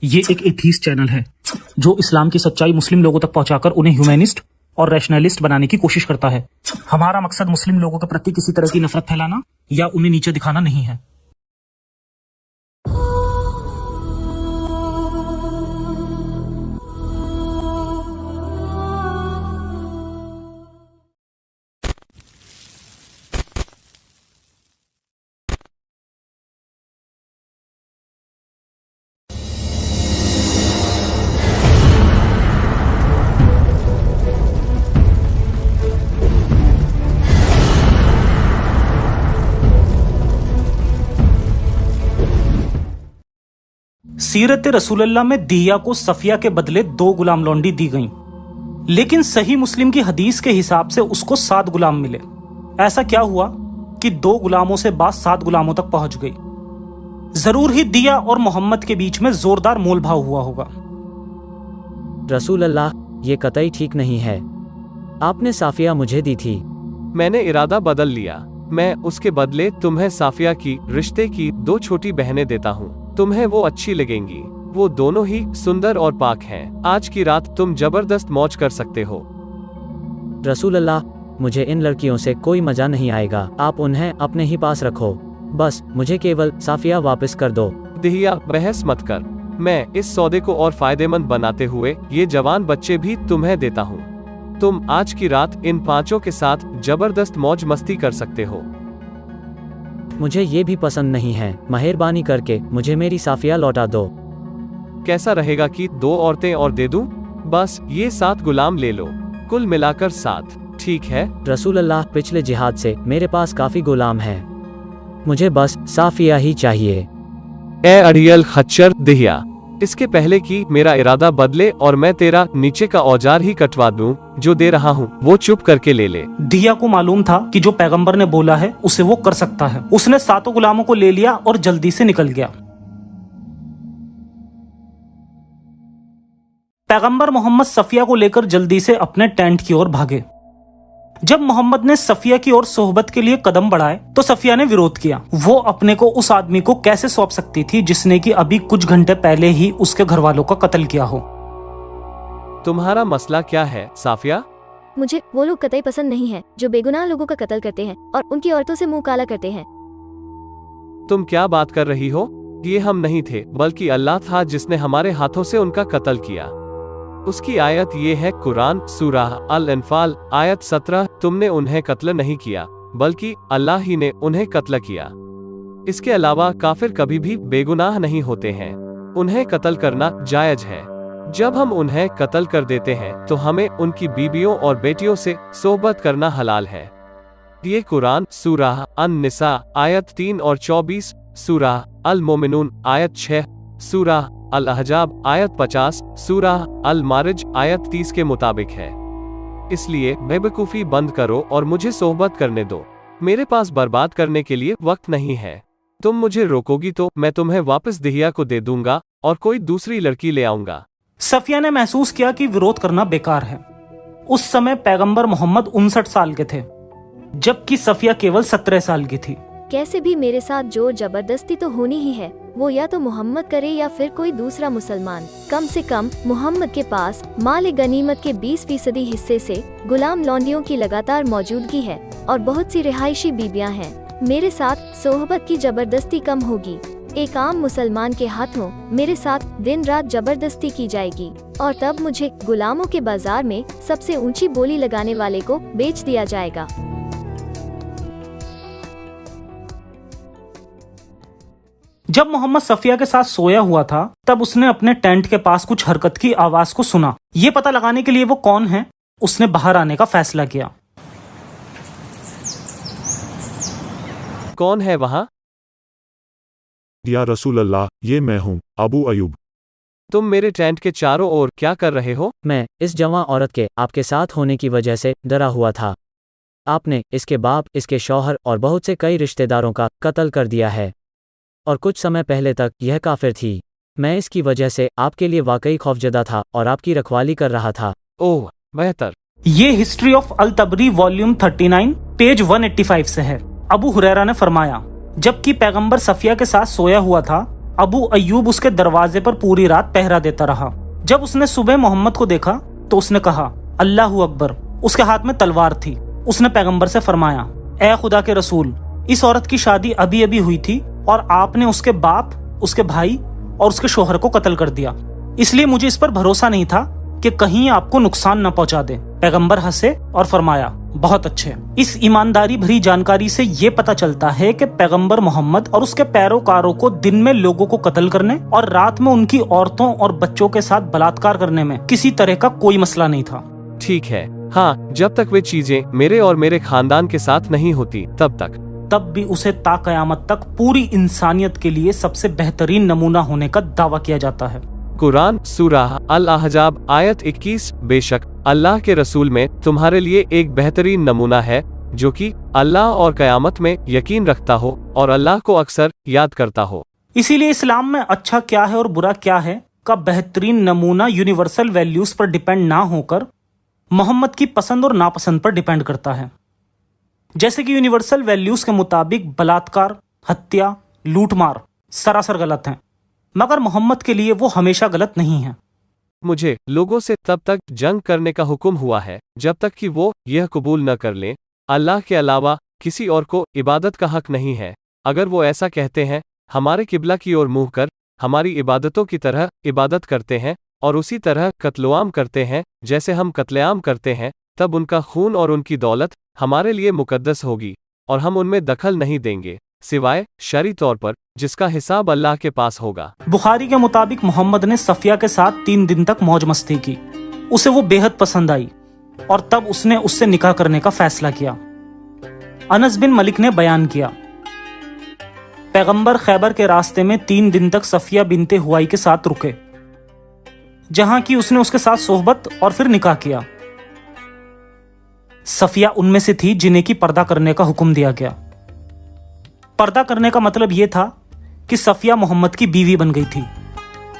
ये एक atheist channel है जो इस्लाम की सच्चाई मुस्लिम लोगों तक पहुंचाकर उन्हें ह्यूमैनिस्ट और रैशनलिस्ट बनाने की कोशिश करता है। हमारा मकसद मुस्लिम लोगों के प्रति किसी तरह की नफरत फैलाना या उन्हें नीचे दिखाना नहीं है। सीरत रसूलुल्लाह में दिया को सफिया के बदले 2 गुलाम लौंडी दी गईं, लेकिन सही मुस्लिम की हदीस के हिसाब से उसको 7 गुलाम मिले। ऐसा क्या हुआ कि 2 गुलामों से बात 7 गुलामों तक पहुंच गई? जरूर ही दिया और मोहम्मद के बीच में जोरदार मोल भाव हुआ होगा। रसूलल्लाह, ये कतई ठीक नहीं है। आपने साफिया मुझे दी थी। मैंने इरादा बदल लिया। मैं उसके बदले तुम्हें साफिया की रिश्ते की 2 छोटी बहनें देता हूँ। तुम्हें वो अच्छी लगेंगी। वो दोनों ही सुंदर और पाक हैं। आज की रात तुम जबरदस्त मौज कर सकते हो। रसूलल्लाह, मुझे इन लड़कियों से कोई मजा नहीं आएगा। आप उन्हें अपने ही पास रखो। बस मुझे केवल साफिया वापस कर दो। दिहिया, बहस मत कर। मैं इस सौदे को और फायदेमंद बनाते हुए ये जवान बच्चे भी तुम्हें देता हूँ। तुम आज की रात इन 5 के साथ जबरदस्त मौज मस्ती कर सकते हो। मुझे ये भी पसंद नहीं है। मेहरबानी करके मुझे मेरी साफिया लौटा दो। कैसा रहेगा कि 2 औरतें और दे दूं? बस ये 7 गुलाम ले लो, कुल मिलाकर 7, ठीक है? रसूलल्लाह, पिछले जिहाद से मेरे पास काफी गुलाम हैं। मुझे बस साफिया ही चाहिए। ए अड़ियल खच्चर दिहिया, इसके पहले कि मेरा इरादा बदले और मैं तेरा नीचे का औजार ही कटवा दूं, जो दे रहा हूँ वो चुप करके ले ले। दिया को मालूम था कि जो पैगंबर ने बोला है उसे वो कर सकता है। उसने 7 गुलामों को ले लिया और जल्दी से निकल गया। पैगंबर मोहम्मद सफिया को लेकर जल्दी से अपने टेंट की ओर भागे। जब मोहम्मद ने सफिया की ओर सोहबत के लिए कदम बढ़ाए तो सफिया ने विरोध किया। वो अपने को उस आदमी को कैसे सौंप सकती थी जिसने कि अभी कुछ घंटे पहले ही उसके घर वालों का कत्ल किया हो। तुम्हारा मसला क्या है साफिया? मुझे वो लोग कतई पसंद नहीं है जो बेगुनाह लोगों का कत्ल करते हैं और उनकी औरतों से मुंह काला करते हैं। तुम क्या बात कर रही हो? ये हम नहीं थे, बल्कि अल्लाह था जिसने हमारे हाथों से उनका कत्ल किया। उसकी आयत ये है, कुरान सूरह अल-अनफाल आयत 17, तुमने उन्हें कत्ल नहीं किया बल्कि अल्लाह ही ने उन्हें कत्ल किया। इसके अलावा काफिर कभी भी बेगुनाह नहीं होते हैं। उन्हें कत्ल करना जायज है। जब हम उन्हें कत्ल कर देते हैं तो हमें उनकी बीबियों और बेटियों से सोहबत करना हलाल है। ये कुरान सूरह अन-निसा आयत 3 और 24, सूरह अल-मोमिनून आयत 6, सूरह अल-अहजाब आयत 50, सूरह अल-मारिज आयत 30 के मुताबिक है। इसलिए बेवकूफ़ी बंद करो और मुझे सोहबत करने दो। मेरे पास बर्बाद करने के लिए वक्त नहीं है। तुम मुझे रोकोगी तो मैं तुम्हें वापस दिहिया को दे दूंगा और कोई दूसरी लड़की ले आऊंगा। सफिया ने महसूस किया कि विरोध करना बेकार है। उस समय पैगंबर मोहम्मद 59 साल के थे, जबकि सफिया केवल 17 साल की थी। कैसे भी मेरे साथ जोर जबरदस्ती तो होनी ही है। वो या तो मोहम्मद करे या फिर कोई दूसरा मुसलमान। कम से कम मोहम्मद के पास माल गनीमत के 20% हिस्से से गुलाम लौंडियों की लगातार मौजूदगी है और बहुत सी रिहायशी बीबियां हैं। मेरे साथ सोहबत की जबरदस्ती कम होगी। एक आम मुसलमान के हाथों मेरे साथ दिन रात जबरदस्ती की जाएगी और तब मुझे गुलामों के बाजार में सबसे ऊंची बोली लगाने वाले को बेच दिया जाएगा। जब मोहम्मद सफिया के साथ सोया हुआ था तब उसने अपने टेंट के पास कुछ हरकत की आवाज को सुना। ये पता लगाने के लिए वो कौन है, उसने बाहर आने का फैसला किया। कौन है वहाँ? या रसूलल्लाह, ये मैं हूँ, अबू अयूब। तुम मेरे टेंट के चारों ओर क्या कर रहे हो? मैं इस जवां औरत के आपके साथ होने की वजह से डरा हुआ था। आपने इसके बाप, इसके शौहर और बहुत से कई रिश्तेदारों का कत्ल कर दिया है और कुछ समय पहले तक यह काफिर थी। मैं इसकी वजह से आपके लिए वाकई खौफजदा था और आपकी रखवाली कर रहा था। ओह, बेहतर। ये history of al Tabari volume 39 page 185 से है। अबू हुरैरा ने फरमाया, जबकि पैगंबर सफिया के साथ सोया हुआ था अबू अय्यूब उसके दरवाजे पर पूरी रात पहरा देता रहा। जब उसने सुबह मोहम्मद को देखा तो उसने कहा, अल्लाहू अकबर। उसके हाथ में तलवार थी। उसने पैगंबर से फरमाया, ए खुदा के रसूल, इस औरत की शादी अभी अभी हुई थी और आपने उसके बाप, उसके भाई और उसके शोहर को कत्ल कर दिया। इसलिए मुझे इस पर भरोसा नहीं था कि कहीं आपको नुकसान न पहुंचा दे। पैगंबर हंसे और फरमाया, बहुत अच्छे। इस ईमानदारी भरी जानकारी से ये पता चलता है कि पैगंबर मोहम्मद और उसके पैरोकारों को दिन में लोगों को कत्ल करने और रात में उनकी औरतों और बच्चों के साथ बलात्कार करने में किसी तरह का कोई मसला नहीं था। ठीक है, हाँ, जब तक वे चीजें मेरे और मेरे खानदान के साथ नहीं होती तब भी उसे ता कयामत तक पूरी इंसानियत के लिए सबसे बेहतरीन नमूना होने का दावा किया जाता है। कुरान सूरह अल-अहज़ाब आयत 21। बेशक अल्लाह के रसूल में तुम्हारे लिए एक बेहतरीन नमूना है जो कि अल्लाह और कयामत में यकीन रखता हो और अल्लाह को अक्सर याद करता हो। इसीलिए इस्लाम में अच्छा क्या है और बुरा क्या है का बेहतरीन नमूना यूनिवर्सल वैल्यूज पर डिपेंड ना होकर मोहम्मद की पसंद और नापसंद पर डिपेंड करता है। जैसे कि यूनिवर्सल वैल्यूज के मुताबिक बलात्कार, हत्या, लूटमार सरासर गलत हैं, मगर मोहम्मद के लिए वो हमेशा गलत नहीं है। मुझे लोगों से तब तक जंग करने का हुक्म हुआ है जब तक कि वो यह कबूल न कर लें अल्लाह के अलावा किसी और को इबादत का हक नहीं है। अगर वो ऐसा कहते हैं, हमारे किबला की ओर मुंह कर हमारी इबादतों की तरह इबादत करते हैं और उसी तरह कत्लेआम करते हैं जैसे हम कत्लेआम करते हैं, तब उनका खून और उनकी दौलत हमारे लिए मुकद्दस होगी और हम उनमें दखल नहीं देंगे सिवाय शरई तौर पर जिसका हिसाब अल्लाह के पास होगा। बुखारी के मुताबिक मोहम्मद ने सफिया के साथ 3 दिन तक मौज मस्ती की। उसे वो बेहद पसंद आई और तब उसने उससे निकाह करने का फैसला किया। अनस बिन मलिक ने बयान किया, पैगंबर खैबर के रास्ते में 3 दिन तक सफिया बिनते हुआई के साथ रुके, जहां की उसने उसके साथ सोहबत और फिर निकाह किया। सफिया उनमें से थी जिन्हें की पर्दा करने का हुक्म दिया गया। पर्दा करने का मतलब यह था कि सफिया मोहम्मद की बीवी बन गई थी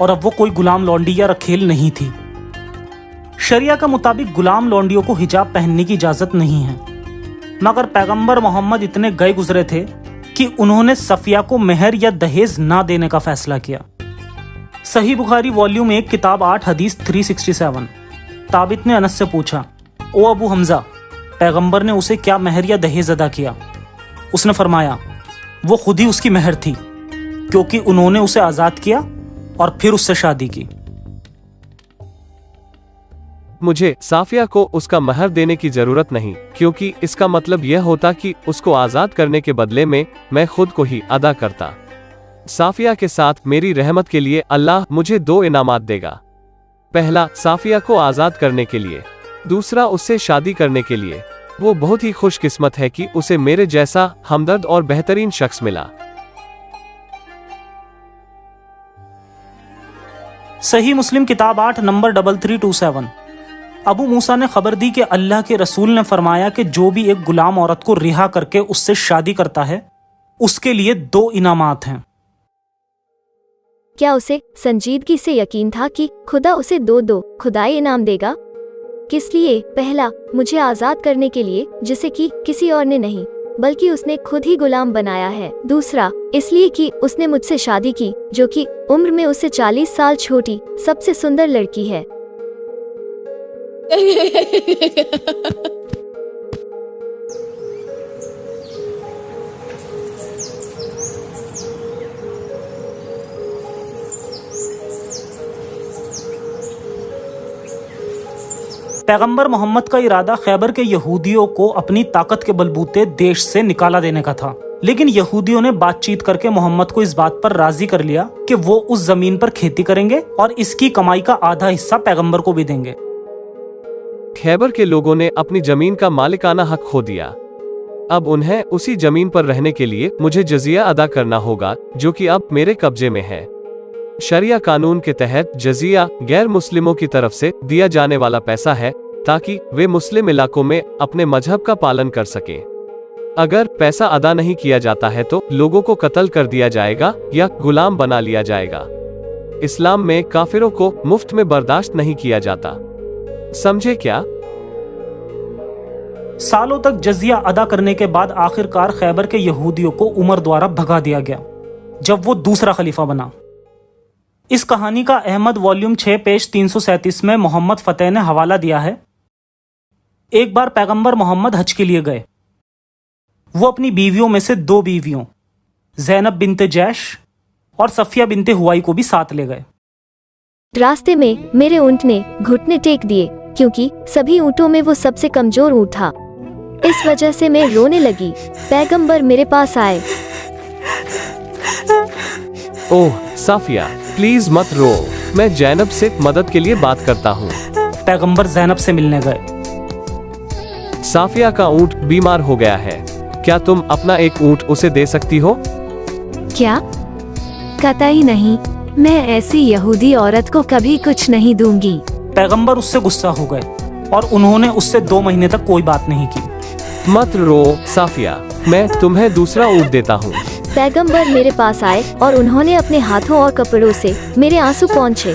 और अब वो कोई गुलाम लौंडी या रखेल नहीं थी। शरिया के मुताबिक गुलाम लौंडियों को हिजाब पहनने की इजाजत नहीं है, मगर पैगंबर मोहम्मद इतने गए गुजरे थे कि उन्होंने सफिया को मेहर या दहेज ना देने का फैसला किया। सही बुखारी वॉल्यूम 1 किताब 8 हदीस 367। ताबित ने अनस से पूछा, ओ अबू हमजा, पैगंबर ने उसे क्या मेहर या दहेज अदा किया? उसने फरमाया, वो खुद ही उसकी मेहर थी, क्योंकि उन्होंने उसे आजाद किया और फिर उससे शादी की। मुझे साफिया को उसका महर देने की जरूरत नहीं, क्योंकि इसका मतलब यह होता कि उसको आजाद करने के बदले में मैं खुद को ही अदा करता। साफिया के साथ मेरी रहमत के लिए अल्लाह मुझे 2 इनामात देगा। पहला, साफिया को आजाद करने के लिए, दूसरा उससे शादी करने के लिए। वो बहुत ही खुशकिस्मत है कि उसे मेरे जैसा हमदर्द और बेहतरीन शख्स मिला। सही मुस्लिम किताब 8 नंबर 3327। अबू मूसा ने खबर दी कि अल्लाह के रसूल ने फरमाया कि जो भी एक गुलाम औरत को रिहा करके उससे शादी करता है उसके लिए 2 इनामात हैं। क्या उसे संजीदगी से यकीन था कि खुदा उसे 2 खुदाई इनाम देगा? किस लिए? पहला, मुझे आजाद करने के लिए, जिसे कि किसी और ने नहीं बल्कि उसने खुद ही गुलाम बनाया है। दूसरा, इसलिए कि उसने मुझसे शादी की, जो कि उम्र में उससे 40 साल छोटी सबसे सुंदर लड़की है। पैगंबर मोहम्मद का इरादा खैबर के यहूदियों को अपनी ताकत के बलबूते देश से निकाला देने का था, लेकिन यहूदियों ने बातचीत करके मोहम्मद को इस बात पर राजी कर लिया कि वो उस जमीन पर खेती करेंगे और इसकी कमाई का आधा हिस्सा पैगंबर को भी देंगे। खैबर के लोगों ने अपनी जमीन का मालिकाना हक खो दिया। अब उन्हें उसी जमीन पर रहने के लिए मुझे जजिया अदा करना होगा, जो कि अब मेरे कब्जे में है। शरिया कानून के तहत जजिया गैर मुस्लिमों की तरफ से दिया जाने वाला पैसा है ताकि वे मुस्लिम इलाकों में अपने मजहब का पालन कर सकें। अगर पैसा अदा नहीं किया जाता है तो लोगों को कत्ल कर दिया जाएगा या गुलाम बना लिया जाएगा। इस्लाम में काफिरों को मुफ्त में बर्दाश्त नहीं किया जाता। समझे क्या? सालों तक जजिया अदा करने के बाद आखिरकार खैबर के यहूदियों को उमर द्वारा भगा दिया गया जब वो दूसरा खलीफा बना। इस कहानी का अहमद वॉल्यूम 6 पेज 337 में मोहम्मद फतेह ने हवाला दिया है। एक बार पैगंबर मोहम्मद हज के लिए गए। वो अपनी बीवियों में से 2 बीवियों ज़ैनब बिनते जैश और सफिया बिनते हुआई को भी साथ ले गए। रास्ते में मेरे ऊंट ने घुटने टेक दिए, क्योंकि सभी ऊँटों में वो सबसे कमजोर ऊँट था। इस वजह से मैं रोने लगी। पैगंबर मेरे पास आए। ओह साफिया, प्लीज मत रो, मैं जैनब से मदद के लिए बात करता हूँ। पैगंबर ज़ैनब से मिलने गए। साफिया का ऊँट बीमार हो गया है, क्या तुम अपना एक ऊँट उसे दे सकती हो? क्या? कतई नहीं, मैं ऐसी यहूदी औरत को कभी कुछ नहीं दूंगी। पैगंबर उससे गुस्सा हो गए और उन्होंने उससे 2 महीने तक कोई बात नहीं की। मत रो साफिया, मैं तुम्हें दूसरा ऊँट देता हूँ। पैगंबर मेरे पास आए और उन्होंने अपने हाथों और कपड़ों से मेरे आंसू पोंछे।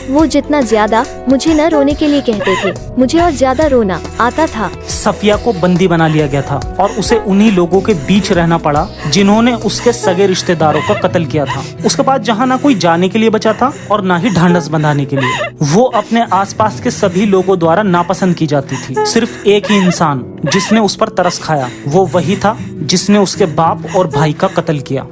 वो जितना ज्यादा मुझे न रोने के लिए कहते थे, मुझे और ज्यादा रोना आता था। सफिया को बंदी बना लिया गया था और उसे उन्हीं लोगों के बीच रहना पड़ा जिन्होंने उसके सगे रिश्तेदारों का कत्ल किया था। उसके बाद जहाँ ना कोई जाने के लिए बचा था और ना ही ढांढस बंधाने के लिए। वो अपने आसपास के सभी लोगों द्वारा नापसंद की जाती थी। सिर्फ एक ही इंसान जिसने उस पर तरस खाया, वो वही था जिसने उसके बाप और भाई का कत्ल किया।